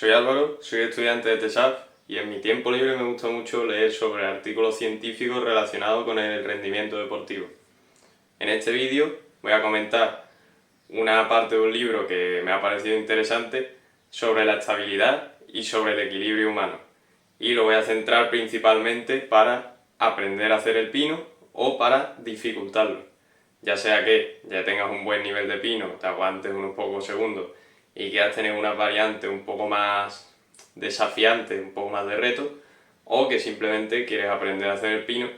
Soy Álvaro, soy estudiante de TESAF y en mi tiempo libre me gusta mucho leer sobre artículos científicos relacionados con el rendimiento deportivo. En este vídeo voy a comentar una parte de un libro que me ha parecido interesante sobre la estabilidad y sobre el equilibrio humano. Y lo voy a centrar principalmente para aprender a hacer el pino o para dificultarlo. Ya sea que ya tengas un buen nivel de pino, te aguantes unos pocos segundos y quieras tener una variante un poco más desafiante, un poco más de reto, o que simplemente quieres aprender a hacer el pino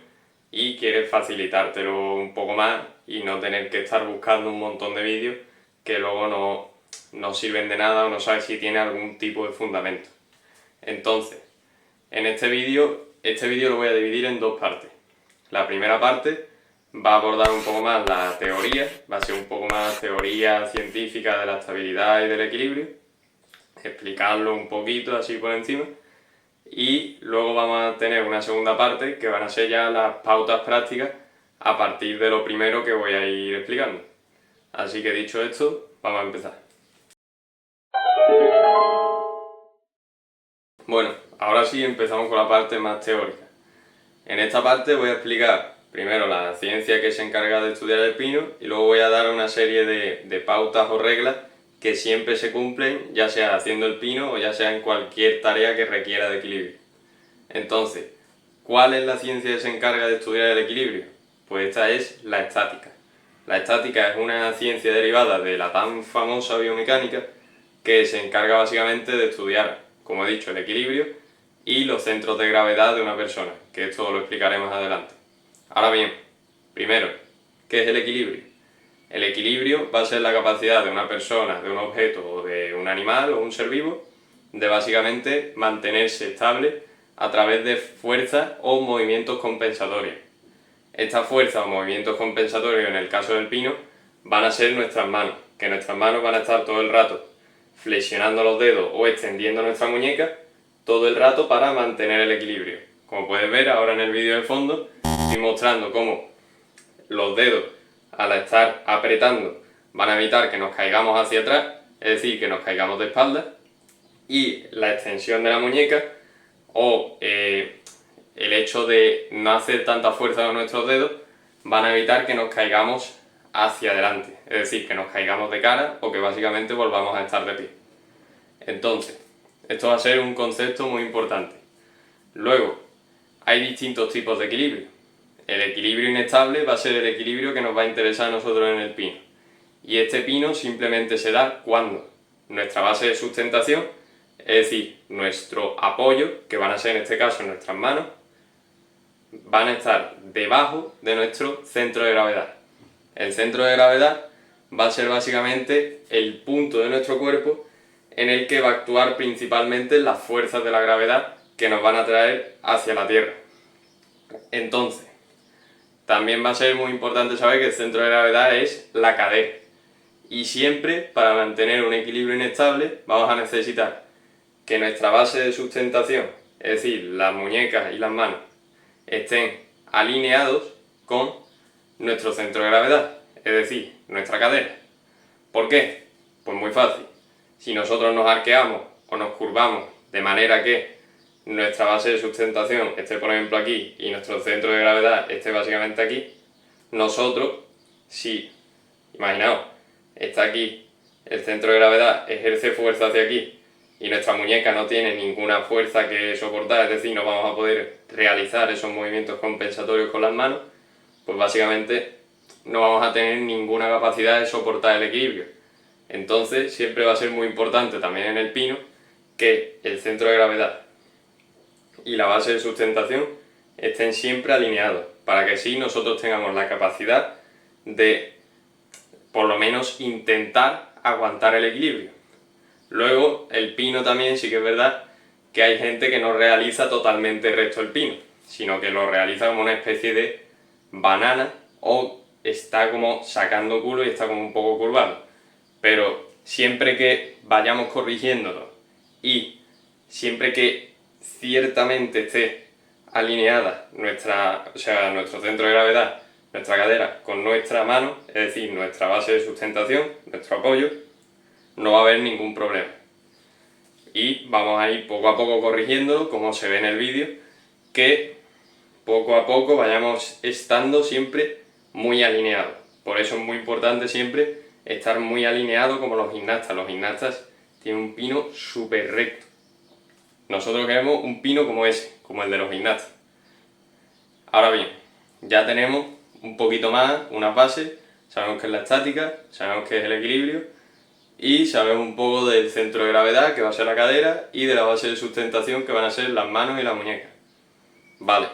y quieres facilitártelo un poco más y no tener que estar buscando un montón de vídeos que luego no sirven de nada o no sabes si tiene algún tipo de fundamento. Entonces, en este vídeo lo voy a dividir en dos partes. La primera parte va a abordar un poco más la teoría, va a ser un poco más teoría científica de la estabilidad y del equilibrio, explicarlo un poquito así por encima, y luego vamos a tener una segunda parte que van a ser ya las pautas prácticas a partir de lo primero que voy a ir explicando. Así que dicho esto, vamos a empezar. Bueno, ahora sí empezamos con la parte más teórica. En esta parte voy a explicar primero la ciencia que se encarga de estudiar el pino y luego voy a dar una serie de pautas o reglas que siempre se cumplen, ya sea haciendo el pino o ya sea en cualquier tarea que requiera de equilibrio. Entonces, ¿cuál es la ciencia que se encarga de estudiar el equilibrio? Pues esta es la estática. La estática es una ciencia derivada de la tan famosa biomecánica que se encarga básicamente de estudiar, como he dicho, el equilibrio y los centros de gravedad de una persona, que esto lo explicaré más adelante. Ahora bien, primero, ¿qué es el equilibrio? El equilibrio va a ser la capacidad de una persona, de un objeto o de un animal o un ser vivo de básicamente mantenerse estable a través de fuerzas o movimientos compensatorios. Estas fuerzas o movimientos compensatorios en el caso del pino van a ser nuestras manos, que nuestras manos van a estar todo el rato flexionando los dedos o extendiendo nuestra muñeca todo el rato para mantener el equilibrio. Como puedes ver ahora en el vídeo de fondo, estoy mostrando cómo los dedos al estar apretando van a evitar que nos caigamos hacia atrás, es decir, que nos caigamos de espaldas, y la extensión de la muñeca o el hecho de no hacer tanta fuerza con nuestros dedos van a evitar que nos caigamos hacia adelante, es decir, que nos caigamos de cara o que básicamente volvamos a estar de pie. Entonces, esto va a ser un concepto muy importante. Luego, hay distintos tipos de equilibrio. El equilibrio inestable va a ser el equilibrio que nos va a interesar a nosotros en el pino. Y este pino simplemente se da cuando nuestra base de sustentación, es decir, nuestro apoyo, que van a ser en este caso nuestras manos, van a estar debajo de nuestro centro de gravedad. El centro de gravedad va a ser básicamente el punto de nuestro cuerpo en el que va a actuar principalmente las fuerzas de la gravedad que nos van a traer hacia la Tierra. Entonces, también va a ser muy importante saber que el centro de gravedad es la cadera. Y siempre, para mantener un equilibrio inestable, vamos a necesitar que nuestra base de sustentación, es decir, las muñecas y las manos, estén alineados con nuestro centro de gravedad, es decir, nuestra cadera. ¿Por qué? Pues muy fácil. Si nosotros nos arqueamos o nos curvamos de manera que nuestra base de sustentación esté, por ejemplo, aquí y nuestro centro de gravedad esté básicamente aquí, nosotros, si, imaginaos, está aquí, el centro de gravedad ejerce fuerza hacia aquí y nuestra muñeca no tiene ninguna fuerza que soportar, es decir, no vamos a poder realizar esos movimientos compensatorios con las manos, pues básicamente no vamos a tener ninguna capacidad de soportar el equilibrio. Entonces siempre va a ser muy importante también en el pino que el centro de gravedad y la base de sustentación estén siempre alineados, para que así nosotros tengamos la capacidad de por lo menos intentar aguantar el equilibrio. Luego el pino también sí que es verdad que hay gente que no realiza totalmente recto el pino, sino que lo realiza como una especie de banana o está como sacando culo y está como un poco curvado. Pero siempre que vayamos corrigiéndolo y siempre que ciertamente esté alineada nuestro centro de gravedad, nuestra cadera con nuestra mano, es decir, nuestra base de sustentación, nuestro apoyo, no va a haber ningún problema. y vamos a ir poco a poco corrigiéndolo, como se ve en el vídeo, que poco a poco vayamos estando siempre muy alineados. Por eso es muy importante siempre estar muy alineado como los gimnastas. Los gimnastas tienen un pino súper recto. Nosotros queremos un pino como ese, como el de los gimnastas. Ahora bien, ya tenemos un poquito más, unas bases, sabemos qué es la estática, sabemos qué es el equilibrio y sabemos un poco del centro de gravedad, que va a ser la cadera, y de la base de sustentación, que van a ser las manos y la muñeca. Vale,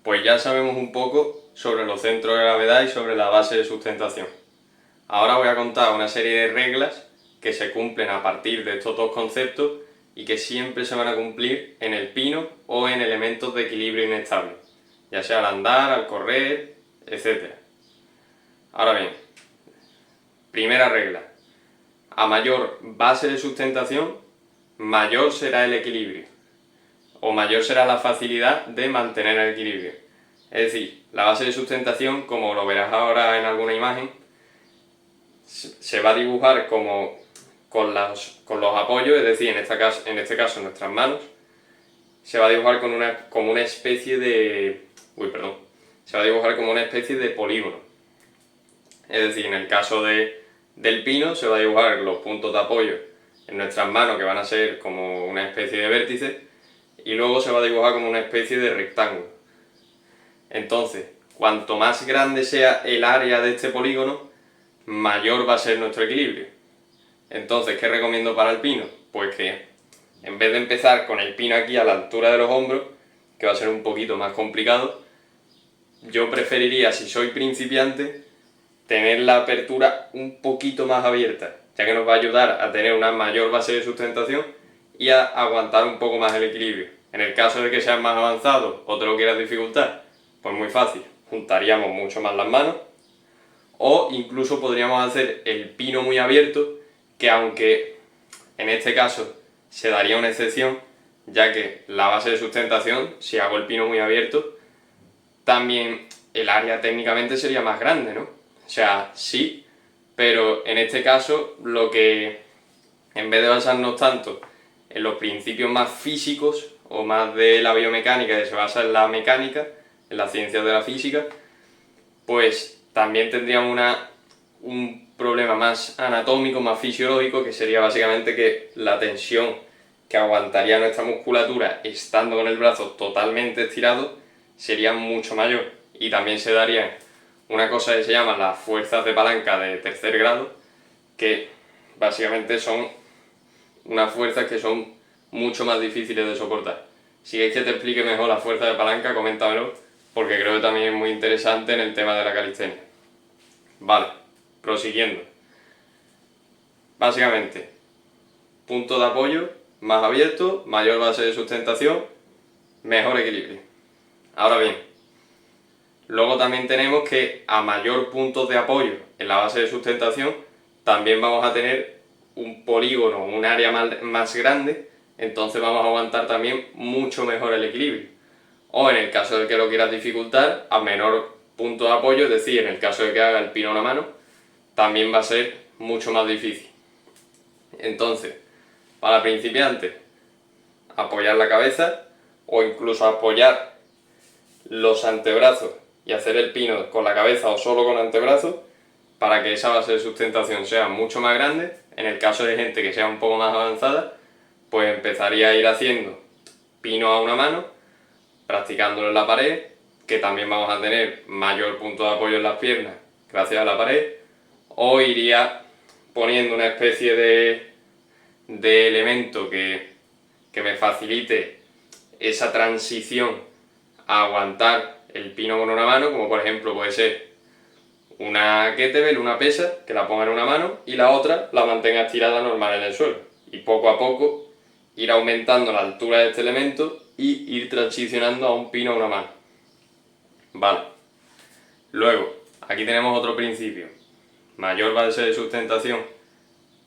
pues ya sabemos un poco sobre los centros de gravedad y sobre la base de sustentación. Ahora voy a contar una serie de reglas que se cumplen a partir de estos dos conceptos y que siempre se van a cumplir en el pino o en elementos de equilibrio inestable, ya sea al andar, al correr, etc. Ahora bien, primera regla: a mayor base de sustentación, mayor será el equilibrio, o mayor será la facilidad de mantener el equilibrio. Es decir, la base de sustentación, como lo verás ahora en alguna imagen, se va a dibujar como con los apoyos, es decir, en este caso nuestras manos, se va a dibujar como una especie de... se va a dibujar como una especie de polígono. Es decir, en el caso del pino se va a dibujar los puntos de apoyo en nuestras manos, que van a ser como una especie de vértice, y luego se va a dibujar como una especie de rectángulo. Entonces, cuanto más grande sea el área de este polígono, mayor va a ser nuestro equilibrio. Entonces, ¿qué recomiendo para el pino? Pues que en vez de empezar con el pino aquí a la altura de los hombros, que va a ser un poquito más complicado, yo preferiría, si soy principiante, tener la apertura un poquito más abierta, ya que nos va a ayudar a tener una mayor base de sustentación y a aguantar un poco más el equilibrio. En el caso de que seas más avanzado o te lo quieras dificultar, pues muy fácil, juntaríamos mucho más las manos, o incluso podríamos hacer el pino muy abierto, que aunque en este caso se daría una excepción, ya que la base de sustentación, si hago el pino muy abierto, también el área técnicamente sería más grande, ¿no? O sea, sí, pero en este caso lo que, en vez de basarnos tanto en los principios más físicos o más de la biomecánica, que se basa en la mecánica, en las ciencias de la física, pues también tendríamos un problema más anatómico, más fisiológico, que sería básicamente que la tensión que aguantaría nuestra musculatura estando con el brazo totalmente estirado sería mucho mayor, y también se daría una cosa que se llama las fuerzas de palanca de tercer grado, que básicamente son unas fuerzas que son mucho más difíciles de soportar. Si queréis que te explique mejor la fuerza de palanca, coméntamelo, porque creo que también es muy interesante en el tema de la calistenia. Vale, prosiguiendo. Básicamente, punto de apoyo más abierto, mayor base de sustentación, mejor equilibrio. Ahora bien, luego también tenemos que a mayor punto de apoyo en la base de sustentación, también vamos a tener un polígono, un área más grande, entonces vamos a aguantar también mucho mejor el equilibrio. O en el caso de que lo quieras dificultar, a menor punto de apoyo, es decir, en el caso de que haga el pino a una mano, también va a ser mucho más difícil. Entonces, para principiantes, apoyar la cabeza o incluso apoyar los antebrazos y hacer el pino con la cabeza o solo con antebrazos, para que esa base de sustentación sea mucho más grande. En el caso de gente que sea un poco más avanzada, pues empezaría a ir haciendo pino a una mano, practicándolo en la pared, que también vamos a tener mayor punto de apoyo en las piernas gracias a la pared, o iría poniendo una especie de elemento que me facilite esa transición a aguantar el pino con una mano, como por ejemplo puede ser una kettlebell, una pesa, que la ponga en una mano y la otra la mantenga estirada normal en el suelo, y poco a poco ir aumentando la altura de este elemento y ir transicionando a un pino a una mano. Vale. Luego, aquí tenemos otro principio: mayor base de sustentación,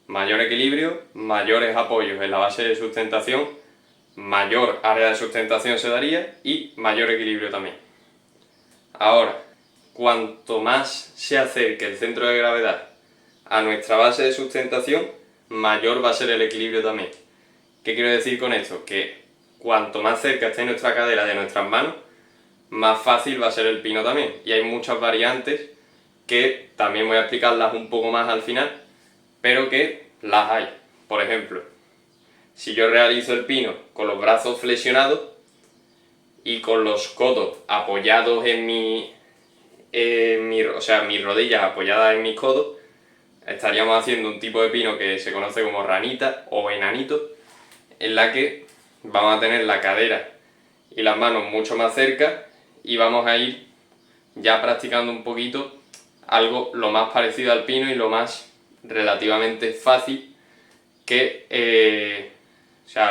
mayor equilibrio, mayores apoyos en la base de sustentación, mayor área de sustentación se daría y mayor equilibrio también. Ahora, cuanto más se acerque el centro de gravedad a nuestra base de sustentación, mayor va a ser el equilibrio también. ¿Qué quiero decir con esto? Que cuanto más cerca esté nuestra cadera de nuestras manos, más fácil va a ser el pino también. Y hay muchas variantes que también voy a explicarlas un poco más al final, pero que las hay. Por ejemplo, si yo realizo el pino con los brazos flexionados y con los codos apoyados en mis rodillas apoyadas en mis codos, estaríamos haciendo un tipo de pino que se conoce como ranita o enanito, en la que vamos a tener la cadera y las manos mucho más cerca y vamos a ir ya practicando un poquito algo lo más parecido al pino y lo más relativamente fácil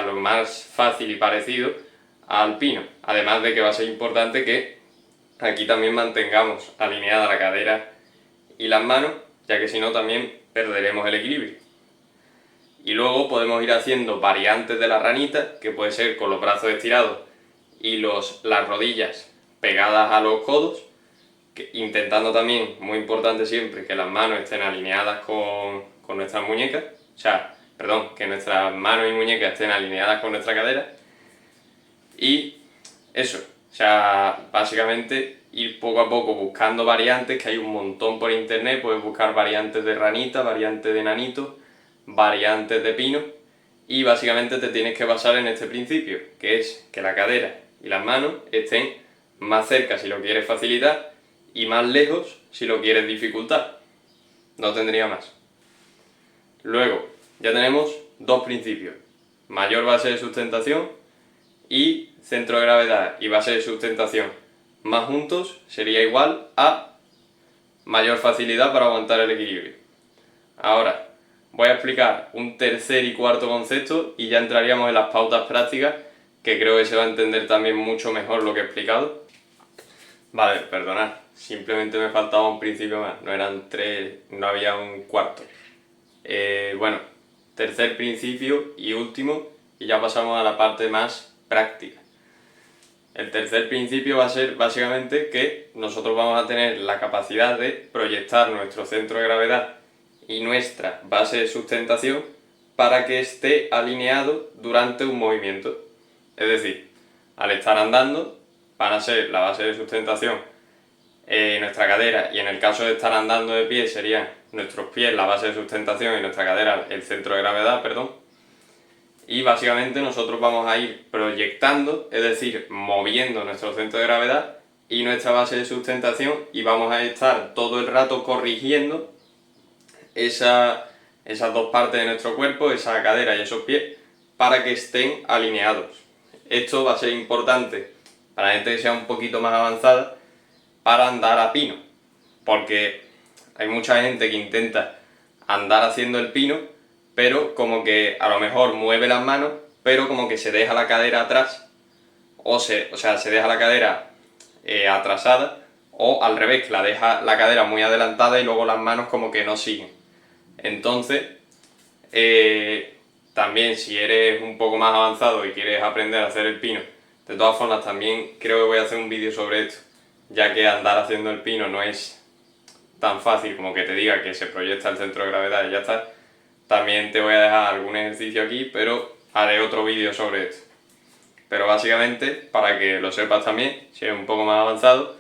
lo más fácil y parecido al pino. Además de que va a ser importante que aquí también mantengamos alineada la cadera y las manos, ya que si no también perderemos el equilibrio. Y luego podemos ir haciendo variantes de la ranita, que puede ser con los brazos estirados y las rodillas pegadas a los codos, intentando también, muy importante siempre, que las manos estén alineadas con nuestras muñecas, que nuestras manos y muñecas estén alineadas con nuestra cadera. Y eso, básicamente ir poco a poco buscando variantes, que hay un montón por internet. Puedes buscar variantes de ranita, variantes de enanito, variantes de pino, y básicamente te tienes que basar en este principio, que es que la cadera y las manos estén más cerca si lo quieres facilitar y más lejos si lo quieres dificultar. No tendría más. Luego ya tenemos dos principios: mayor base de sustentación y centro de gravedad y base de sustentación más juntos sería igual a mayor facilidad para aguantar el equilibrio. Ahora voy a explicar un tercer y cuarto concepto y ya entraríamos en las pautas prácticas, que creo que se va a entender también mucho mejor lo que he explicado. Vale, perdonad, simplemente me faltaba un principio más, no eran tres, no había un cuarto. Tercer principio y último, y ya pasamos a la parte más práctica. El tercer principio va a ser básicamente que nosotros vamos a tener la capacidad de proyectar nuestro centro de gravedad y nuestra base de sustentación para que esté alineado durante un movimiento. Es decir, al estar andando van a ser la base de sustentación nuestra cadera, y en el caso de estar andando de pie serían nuestros pies la base de sustentación y nuestra cadera el centro de gravedad, Y básicamente nosotros vamos a ir proyectando, es decir, moviendo nuestro centro de gravedad y nuestra base de sustentación, y vamos a estar todo el rato corrigiendo esas dos partes de nuestro cuerpo, esa cadera y esos pies, para que estén alineados. Esto va a ser importante para la gente que sea un poquito más avanzada para andar a pino, porque hay mucha gente que intenta andar haciendo el pino, pero como que a lo mejor mueve las manos, pero como que se deja la cadera atrás, se deja la cadera atrasada, o al revés, que la deja la cadera muy adelantada y luego las manos como que no siguen. Entonces, también si eres un poco más avanzado y quieres aprender a hacer el pino, de todas formas también creo que voy a hacer un vídeo sobre esto, ya que andar haciendo el pino no es tan fácil como que te diga que se proyecta el centro de gravedad y ya está. También te voy a dejar algún ejercicio aquí, pero haré otro vídeo sobre esto. Pero básicamente, para que lo sepas también, si eres un poco más avanzado,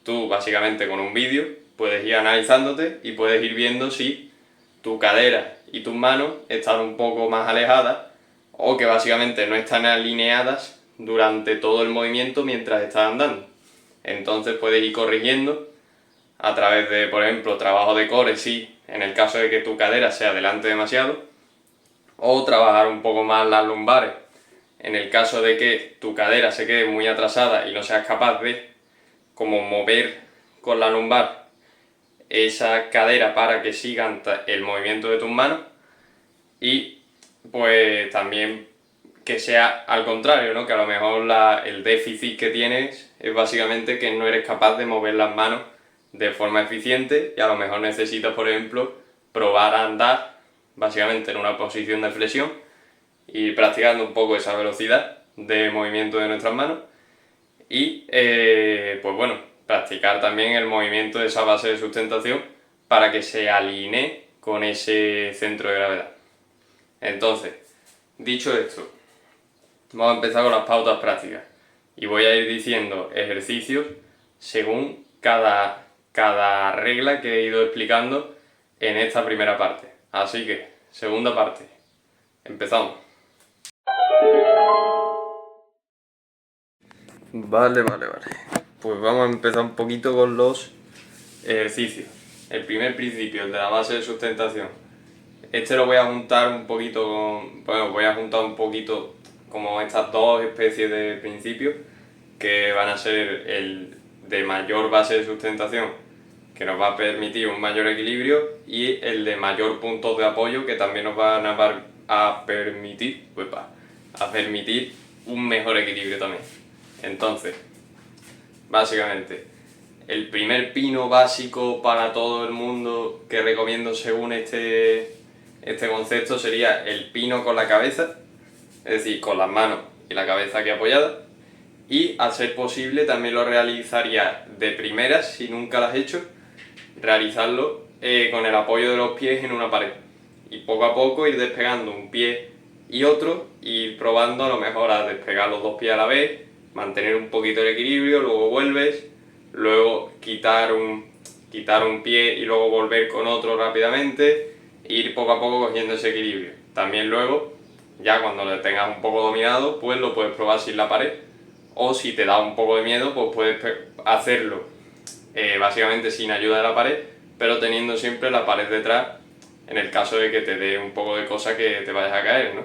tú básicamente con un vídeo puedes ir analizándote y puedes ir viendo si tu cadera y tus manos están un poco más alejadas o que básicamente no están alineadas durante todo el movimiento mientras estás andando. Entonces puedes ir corrigiendo a través de, por ejemplo, trabajo de core, sí, en el caso de que tu cadera se adelante demasiado, o trabajar un poco más las lumbares, en el caso de que tu cadera se quede muy atrasada y no seas capaz de como mover con la lumbar esa cadera para que sigan el movimiento de tus manos. Y pues también que sea al contrario, ¿no? Que a lo mejor el déficit que tienes es básicamente que no eres capaz de mover las manos de forma eficiente, y a lo mejor necesitas, por ejemplo, probar a andar básicamente en una posición de flexión y practicando un poco esa velocidad de movimiento de nuestras manos, y practicar también el movimiento de esa base de sustentación para que se alinee con ese centro de gravedad. Entonces, Dicho esto, vamos a empezar con las pautas prácticas y voy a ir diciendo ejercicios según cada regla que he ido explicando en esta primera parte. Así que, segunda parte, empezamos. Vale. Pues vamos a empezar un poquito con los ejercicios. El primer principio, el de la base de sustentación. Este lo voy a juntar un poquito con... Bueno, voy a juntar un poquito como estas dos especies de principios que van a ser el de mayor base de sustentación, que nos va a permitir un mayor equilibrio, y el de mayor puntos de apoyo, que también nos van a permitir, un mejor equilibrio también. Entonces, básicamente, el primer pino básico para todo el mundo que recomiendo según este concepto sería el pino con la cabeza, es decir, con las manos y la cabeza aquí apoyada, y a ser posible también lo realizaría de primeras, si nunca lo has hecho, realizarlo con el apoyo de los pies en una pared y poco a poco ir despegando un pie y otro, ir probando a lo mejor a despegar los dos pies a la vez, mantener un poquito el equilibrio, luego vuelves, luego quitar un pie y luego volver con otro rápidamente, ir poco a poco cogiendo ese equilibrio. También luego, ya cuando lo tengas un poco dominado, pues lo puedes probar sin la pared, o si te da un poco de miedo, pues puedes hacerlo básicamente sin ayuda de la pared, pero teniendo siempre la pared detrás en el caso de que te dé un poco de cosa que te vayas a caer, ¿no?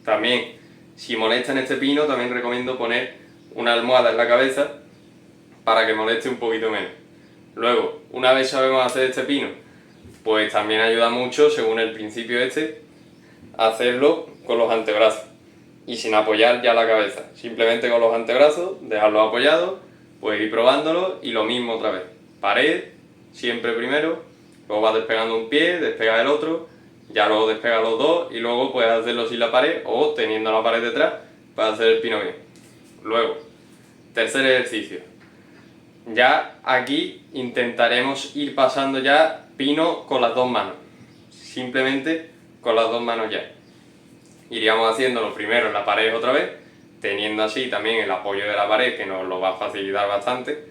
También, si molesta en este pino, también recomiendo poner una almohada en la cabeza para que moleste un poquito menos. Luego, una vez sabemos hacer este pino, pues también ayuda mucho, según el principio este, hacerlo con los antebrazos y sin apoyar ya la cabeza. Simplemente con los antebrazos, dejarlos apoyados, pues ir probándolo y lo mismo otra vez. Pared, siempre primero, luego vas despegando un pie, despegas el otro, ya luego despegas los dos y luego puedes hacerlo sin la pared o teniendo la pared detrás para hacer el pino bien. Luego, tercer ejercicio. Ya aquí intentaremos ir pasando ya pino con las dos manos. Simplemente con las dos manos ya. Iríamos haciéndolo primero en la pared otra vez, teniendo así también el apoyo de la pared que nos lo va a facilitar bastante,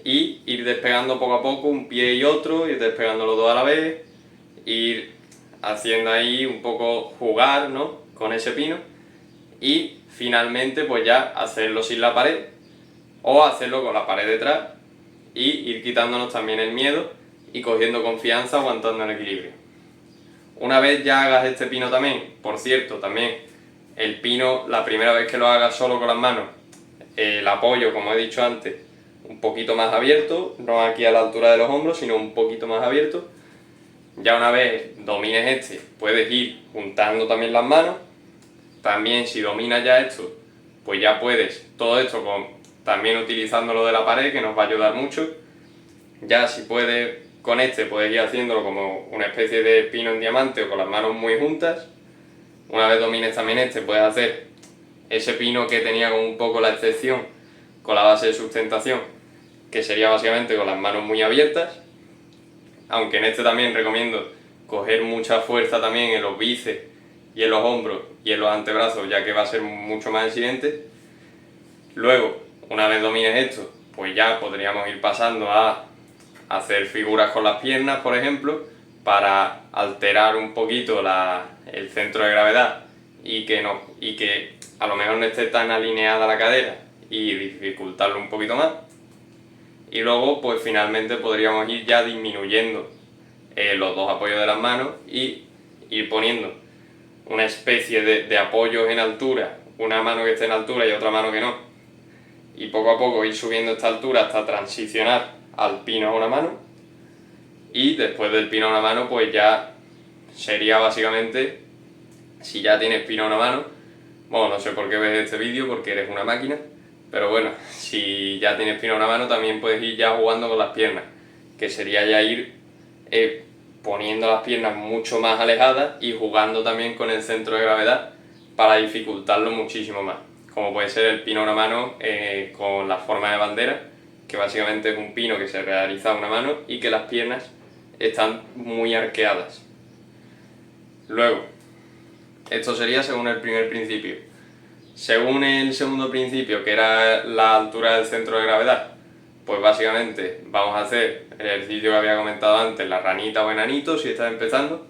y ir despegando poco a poco un pie y otro, ir despegando los dos a la vez, ir haciendo ahí un poco jugar, ¿no?, con ese pino, y finalmente pues ya hacerlo sin la pared o hacerlo con la pared detrás y ir quitándonos también el miedo y cogiendo confianza, aguantando el equilibrio. Una vez ya hagas este pino también, por cierto, también el pino, la primera vez que lo hagas solo con las manos, el apoyo, como he dicho antes, un poquito más abierto, no aquí a la altura de los hombros, sino un poquito más abierto. Ya una vez domines este, puedes ir juntando también las manos. También si dominas ya esto, pues ya puedes, todo esto también utilizando lo de la pared, que nos va a ayudar mucho. Ya si puedes, con este puedes ir haciéndolo como una especie de pino en diamante o con las manos muy juntas. Una vez domines también este, puedes hacer ese pino que tenía como un poco la excepción con la base de sustentación, que sería básicamente con las manos muy abiertas. Aunque en este también recomiendo coger mucha fuerza también en los bíceps y en los hombros y en los antebrazos, ya que va a ser mucho más exigente. Luego, una vez domines esto, pues ya podríamos ir pasando a hacer figuras con las piernas, por ejemplo, para alterar un poquito el centro de gravedad y que a lo mejor no esté tan alineada la cadera y dificultarlo un poquito más. Y luego, pues finalmente podríamos ir ya disminuyendo los dos apoyos de las manos y ir poniendo una especie de apoyos en altura, una mano que esté en altura y otra mano que no, y poco a poco ir subiendo esta altura hasta transicionar al pino a una mano, y después del pino a una mano pues ya sería básicamente, si ya tienes pino a una mano, bueno, no sé por qué ves este vídeo porque eres una máquina, pero bueno, si ya tienes pino a una mano también puedes ir ya jugando con las piernas, que sería ya ir poniendo las piernas mucho más alejadas y jugando también con el centro de gravedad para dificultarlo muchísimo más, como puede ser el pino a una mano con la forma de bandera, que básicamente es un pino que se realiza a una mano y que las piernas están muy arqueadas. Luego, Esto sería según el primer principio. Según el segundo principio, que era la altura del centro de gravedad, pues básicamente vamos a hacer el ejercicio que había comentado antes, la ranita o enanito, si estás empezando,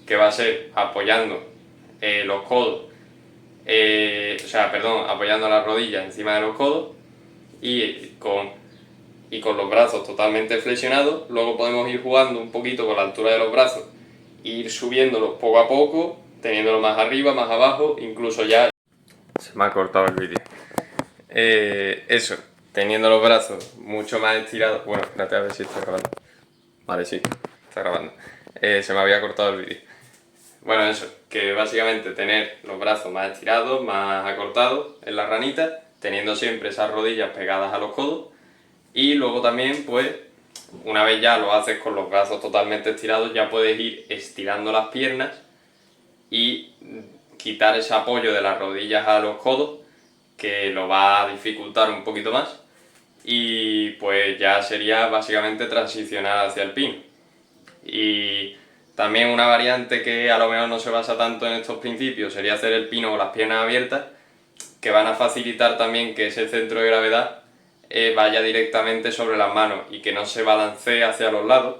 que va a ser apoyando los codos, apoyando las rodillas encima de los codos y con los brazos totalmente flexionados. Luego podemos ir jugando un poquito con la altura de los brazos e ir subiéndolos poco a poco, teniéndolo más arriba, más abajo, incluso ya... Se me ha cortado el vídeo. Eso, teniendo los brazos mucho más estirados... Bueno, espérate a ver si está grabando. Vale, sí, está grabando. Se me había cortado el vídeo. Bueno, eso, que básicamente tener los brazos más estirados, más acortados en la ranita, teniendo siempre esas rodillas pegadas a los codos. Y luego también, pues, una vez ya lo haces con los brazos totalmente estirados, ya puedes ir estirando las piernas y quitar ese apoyo de las rodillas a los codos, que lo va a dificultar un poquito más. Y pues ya sería básicamente transicionar hacia el pino. Y también una variante que a lo mejor no se basa tanto en estos principios sería hacer el pino con las piernas abiertas, que van a facilitar también que ese centro de gravedad vaya directamente sobre las manos y que no se balancee hacia los lados,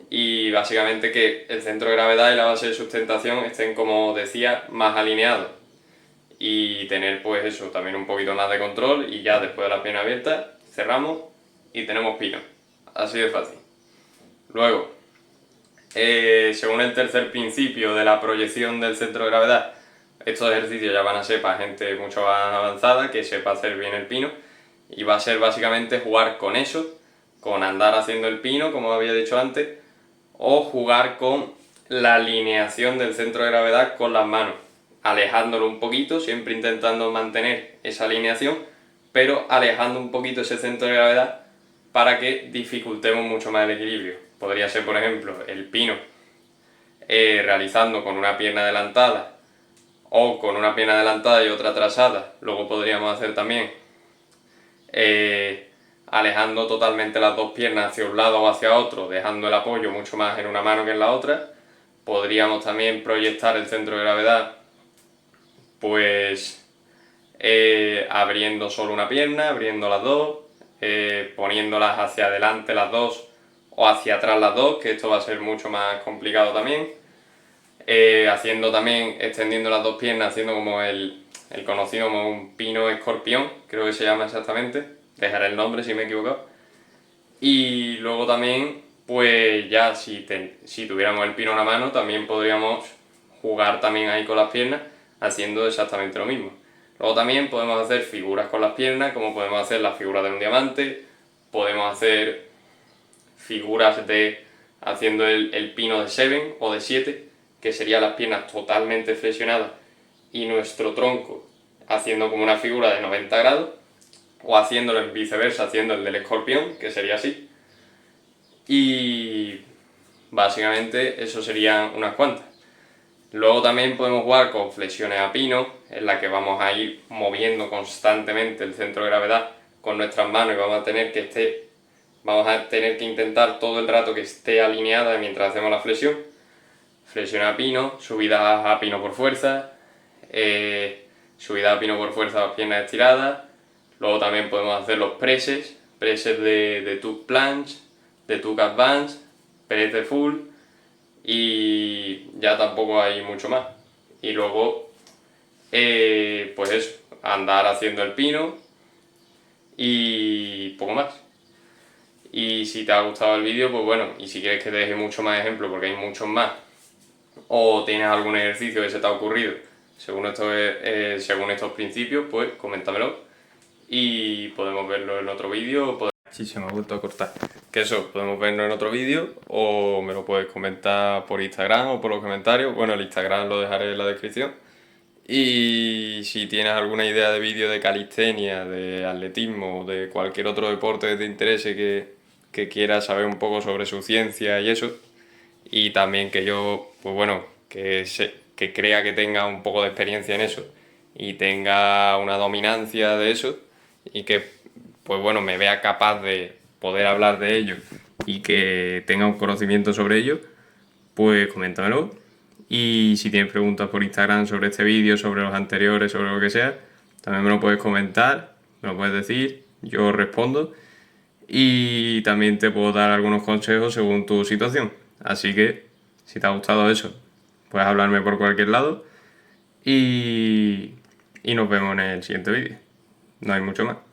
y básicamente que el centro de gravedad y la base de sustentación estén, como decía, más alineados, y tener pues eso, también un poquito más de control. Y ya después de la pierna abierta cerramos y tenemos pino, así de fácil. Luego, según el tercer principio de la proyección del centro de gravedad, estos ejercicios ya van a ser para gente mucho más avanzada, que sepa hacer bien el pino, y va a ser básicamente jugar con eso, con andar haciendo el pino, como había dicho antes, o jugar con la alineación del centro de gravedad con las manos, alejándolo un poquito, siempre intentando mantener esa alineación, pero alejando un poquito ese centro de gravedad para que dificultemos mucho más el equilibrio. Podría ser, por ejemplo, el pino realizando con una pierna adelantada o con una pierna adelantada y otra atrasada. Luego podríamos hacer también alejando totalmente las dos piernas hacia un lado o hacia otro, dejando el apoyo mucho más en una mano que en la otra. Podríamos también proyectar el centro de gravedad pues abriendo solo una pierna, abriendo las dos, poniéndolas hacia adelante las dos o hacia atrás las dos, que esto va a ser mucho más complicado también. Haciendo también, extendiendo las dos piernas, haciendo como el conocido como un pino escorpión, creo que se llama exactamente, dejaré el nombre si me he equivocado. Y luego también, pues ya si tuviéramos el pino en la mano, también podríamos jugar también ahí con las piernas, haciendo exactamente lo mismo. Luego también podemos hacer figuras con las piernas, como podemos hacer la figura de un diamante, podemos hacer figuras haciendo el pino de 7 o de 7, que serían las piernas totalmente flexionadas y nuestro tronco haciendo como una figura de 90 grados, o haciéndolo en viceversa, haciendo el del escorpión, que sería así. Y básicamente eso serían unas cuantas. Luego también podemos jugar con flexiones a pino, en la que vamos a ir moviendo constantemente el centro de gravedad con nuestras manos, y vamos a tener que intentar todo el rato que esté alineada mientras hacemos la flexión. Flexión a pino, subidas a pino por fuerza, subida a pino por fuerza, piernas estiradas. Luego también podemos hacer los presses de tuck planche, de tuck advance, press de full, y ya tampoco hay mucho más. Y luego, pues eso, andar haciendo el pino y poco más. Y si te ha gustado el vídeo, pues bueno, y si quieres que te deje mucho más ejemplos, porque hay muchos más, o tienes algún ejercicio que se te ha ocurrido según estos principios, pues coméntamelo y podemos verlo en otro vídeo. Sí, se me ha vuelto a cortar. Que eso, podemos verlo en otro vídeo, o me lo puedes comentar por Instagram o por los comentarios. Bueno, el Instagram lo dejaré en la descripción. Y si tienes alguna idea de vídeo de calistenia, de atletismo, de cualquier otro deporte que te interese, que quieras saber un poco sobre su ciencia y eso, y también que yo, pues bueno, que crea que tenga un poco de experiencia en eso y tenga una dominancia de eso, y que, pues bueno, me vea capaz de poder hablar de ello y que tenga un conocimiento sobre ello, pues coméntamelo Y si tienes preguntas por Instagram sobre este vídeo, sobre los anteriores, sobre lo que sea, también me lo puedes comentar, me lo puedes decir, yo respondo. Y también te puedo dar algunos consejos según tu situación. Así que, si te ha gustado eso, puedes hablarme por cualquier lado y nos vemos en el siguiente vídeo. No hay mucho más.